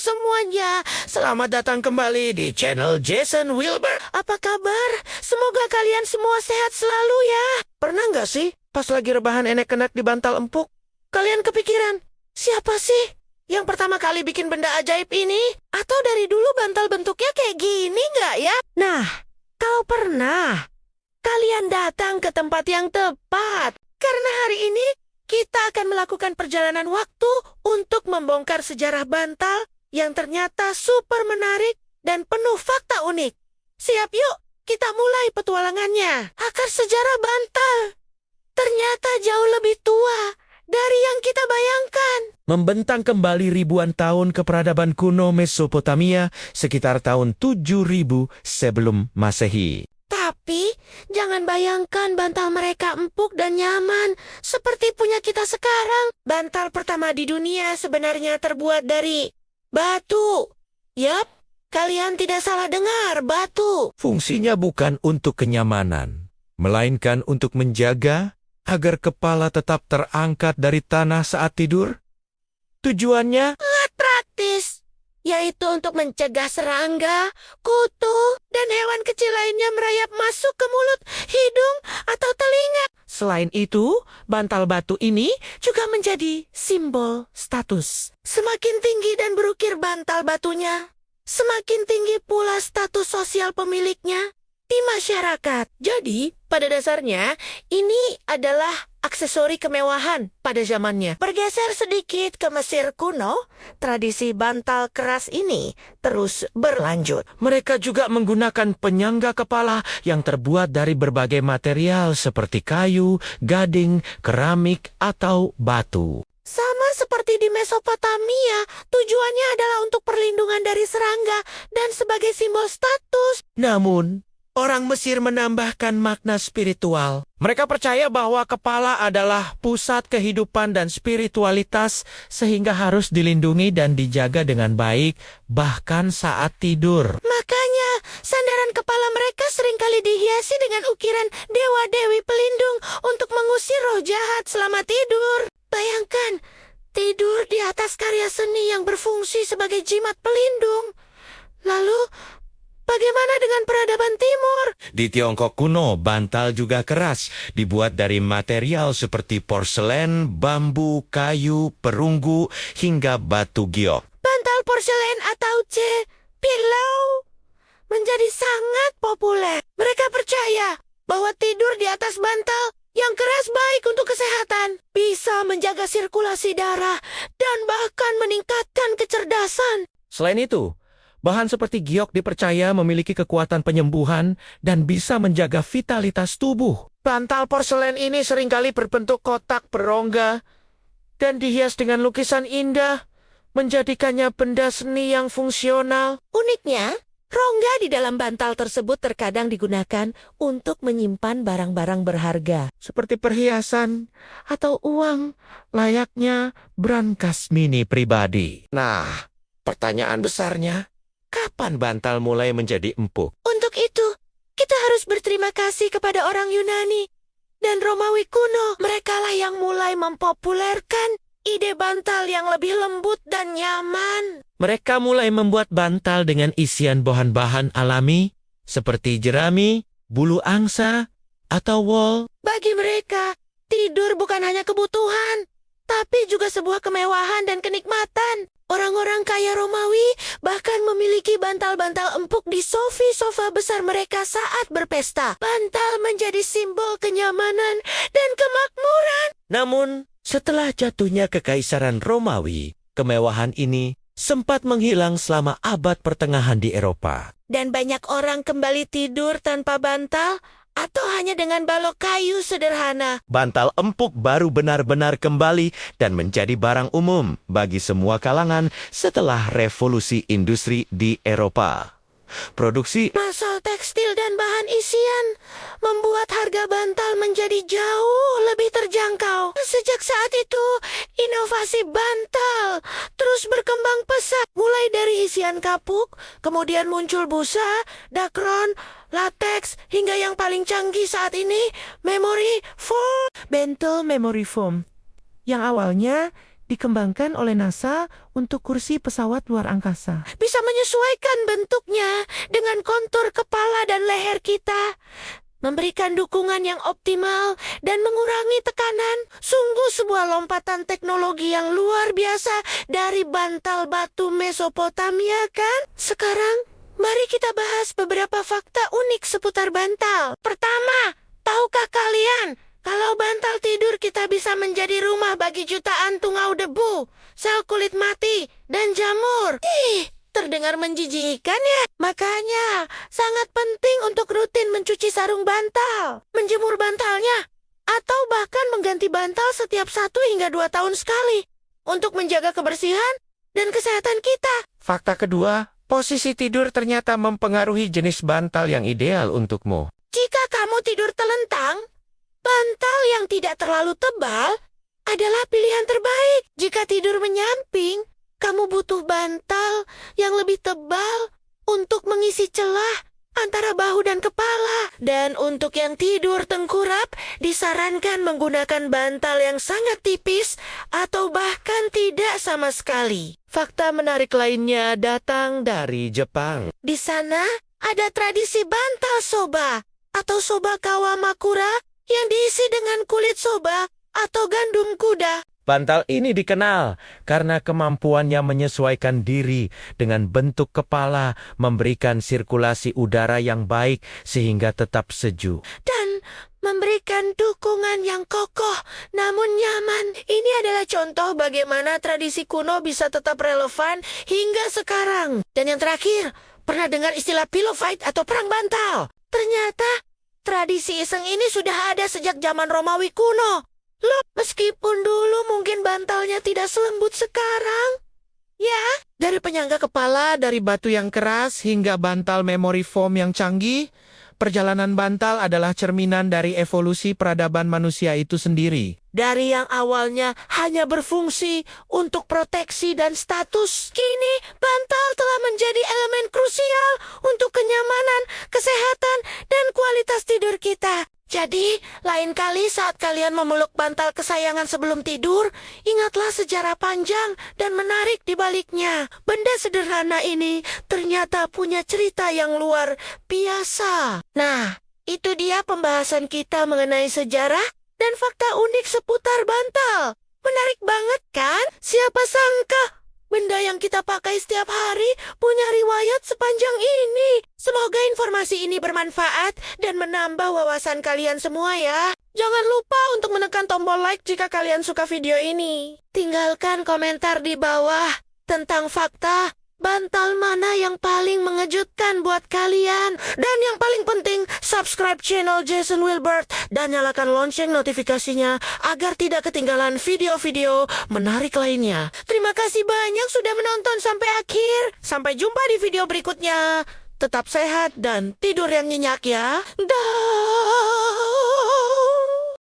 semuanya. Selamat datang kembali di channel Jason Wilbur. Apa kabar? Semoga kalian semua sehat selalu ya. Pernah nggak sih pas lagi rebahan enek-enek di bantal empuk, kalian kepikiran, siapa sih yang pertama kali bikin benda ajaib ini? Atau dari dulu bantal bentuknya kayak gini nggak ya? Nah, kalau pernah, kalian datang ke tempat yang tepat. Karena hari ini kita akan melakukan perjalanan waktu untuk membongkar sejarah bantal yang ternyata super menarik dan penuh fakta unik. Siap yuk, kita mulai petualangannya. Akar sejarah bantal ternyata jauh lebih tua dari yang kita bayangkan. Membentang kembali ribuan tahun ke peradaban kuno Mesopotamia sekitar tahun 7000 sebelum Masehi. Tapi, jangan bayangkan bantal mereka empuk dan nyaman seperti punya kita sekarang. Bantal pertama di dunia sebenarnya terbuat dari batu. Yap, kalian tidak salah dengar, batu. Fungsinya bukan untuk kenyamanan, melainkan untuk menjaga agar kepala tetap terangkat dari tanah saat tidur. Tujuannya Sangat praktis, yaitu untuk mencegah serangga, kutu, dan hewan kecil lainnya merayap masuk ke mulut, hidung, atau telinga. Selain itu, bantal batu ini juga menjadi simbol status. Semakin tinggi dan berukir bantal batunya, semakin tinggi pula status sosial pemiliknya di masyarakat. Jadi, pada dasarnya, ini adalah aksesori kemewahan pada zamannya. Bergeser sedikit ke Mesir kuno, tradisi bantal keras ini terus berlanjut. Mereka juga menggunakan penyangga kepala yang terbuat dari berbagai material seperti kayu, gading, keramik, atau batu. Sama seperti di Mesopotamia, tujuannya adalah untuk perlindungan dari serangga dan sebagai simbol status. Namun, orang Mesir menambahkan makna spiritual. Mereka percaya bahwa kepala adalah pusat kehidupan dan spiritualitas sehingga harus dilindungi dan dijaga dengan baik, bahkan saat tidur. Makanya, sandaran kepala mereka seringkali dihiasi dengan ukiran dewa-dewi pelindung untuk mengusir roh jahat selama tidur. Bayangkan, tidur di atas karya seni yang berfungsi sebagai jimat pelindung. Lalu, bagaimana dengan peradaban timur? Di Tiongkok kuno, bantal juga keras, dibuat dari material seperti porselen, bambu, kayu, perunggu, hingga batu giok. Bantal porselen atau pillow menjadi sangat populer. Mereka percaya bahwa tidur di atas bantal yang keras baik untuk kesehatan, bisa menjaga sirkulasi darah, dan bahkan meningkatkan kecerdasan. Selain itu, bahan seperti giok dipercaya memiliki kekuatan penyembuhan dan bisa menjaga vitalitas tubuh. Bantal porselen ini seringkali berbentuk kotak berongga dan dihias dengan lukisan indah, menjadikannya benda seni yang fungsional. Uniknya, rongga di dalam bantal tersebut terkadang digunakan untuk menyimpan barang-barang berharga, seperti perhiasan atau uang, layaknya brankas mini pribadi. Nah, pertanyaan besarnya, kapan bantal mulai menjadi empuk? Untuk itu, kita harus berterima kasih kepada orang Yunani dan Romawi kuno. Merekalah yang mulai mempopulerkan ide bantal yang lebih lembut dan nyaman. Mereka mulai membuat bantal dengan isian bahan-bahan alami seperti jerami, bulu angsa, atau wol. Bagi mereka, tidur bukan hanya kebutuhan, tapi juga sebuah kemewahan dan kenikmatan. Orang-orang kaya Romawi bahkan memiliki bantal-bantal empuk di sofa besar mereka saat berpesta. Bantal menjadi simbol kenyamanan dan kemakmuran. Namun, setelah jatuhnya kekaisaran Romawi, kemewahan ini sempat menghilang selama abad pertengahan di Eropa. Dan banyak orang kembali tidur tanpa bantal atau hanya dengan balok kayu sederhana. Bantal empuk baru benar-benar kembali dan menjadi barang umum bagi semua kalangan setelah revolusi industri di Eropa. Produksi Massal tekstil dan bahan isian membuat harga bantal menjadi jauh lebih terjangkau. Sejak saat itu, inovasi bantal terus berkembang pesat. Mulai dari isian kapuk, kemudian muncul busa, dakron, lateks, hingga yang paling canggih saat ini, memory foam. Bentol memory foam, yang awalnya dikembangkan oleh NASA untuk kursi pesawat luar angkasa. Bisa menyesuaikan bentuknya dengan kontur kepala dan leher kita, memberikan dukungan yang optimal dan mengurangi tekanan. Sungguh sebuah lompatan teknologi yang luar biasa dari bantal batu Mesopotamia, kan? Sekarang, mari kita bahas beberapa fakta unik seputar bantal. Pertama, tahukah kalian kalau bantal tidur kita bisa menjadi rumah bagi jutaan tungau debu, sel kulit mati, dan jamur? Terdengar menjijikkan ya? Makanya, sangat penting untuk rutin mencuci sarung bantal, menjemur bantalnya, atau bahkan mengganti bantal setiap 1 hingga 2 tahun sekali untuk menjaga kebersihan dan kesehatan kita. Fakta kedua, posisi tidur ternyata mempengaruhi jenis bantal yang ideal untukmu. Jika kamu tidur telentang, bantal yang tidak terlalu tebal adalah pilihan terbaik. Jika tidur menyamping, kamu butuh bantal yang lebih tebal untuk mengisi celah antara bahu dan kepala. Dan untuk yang tidur tengkurap, disarankan menggunakan bantal yang sangat tipis atau bahkan tidak sama sekali. Fakta menarik lainnya datang dari Jepang. Di sana ada tradisi bantal soba atau soba kawamakura yang diisi dengan kulit soba atau gandum kuda. Bantal ini dikenal karena kemampuannya menyesuaikan diri dengan bentuk kepala, memberikan sirkulasi udara yang baik sehingga tetap sejuk. Dan memberikan dukungan yang kokoh namun nyaman. Ini adalah contoh bagaimana tradisi kuno bisa tetap relevan hingga sekarang. Dan yang terakhir, pernah dengar istilah pillow fight atau perang bantal? Ternyata tradisi iseng ini sudah ada sejak zaman Romawi kuno. Loh, meskipun dulu mungkin bantalnya tidak selembut sekarang. Ya, Dari penyangga kepala, dari batu yang keras, hingga bantal memory foam yang canggih, perjalanan bantal adalah cerminan dari evolusi peradaban manusia itu sendiri. dari yang awalnya hanya berfungsi untuk proteksi dan status, kini bantal telah menjadi elemen krusial untuk kenyamanan, kesehatan, dan kualitas tidur kita. Jadi, lain kali saat kalian memeluk bantal kesayangan sebelum tidur, ingatlah sejarah panjang dan menarik di baliknya. Benda sederhana ini ternyata punya cerita yang luar biasa. Nah, itu dia pembahasan kita mengenai sejarah dan fakta unik seputar bantal. Menarik banget kan? Siapa sangka benda yang kita pakai setiap hari punya riwayat sepanjang ini. Semoga informasi ini bermanfaat dan menambah wawasan kalian semua ya. Jangan lupa untuk menekan tombol like jika kalian suka video ini. Tinggalkan komentar di bawah tentang fakta bantal mana yang paling mengejutkan buat kalian. Dan yang paling penting, subscribe channel Jason Wilbert dan nyalakan lonceng notifikasinya agar tidak ketinggalan video-video menarik lainnya. Terima kasih banyak sudah menonton sampai akhir. Sampai jumpa di video berikutnya. Tetap sehat dan tidur yang nyenyak ya. Dah.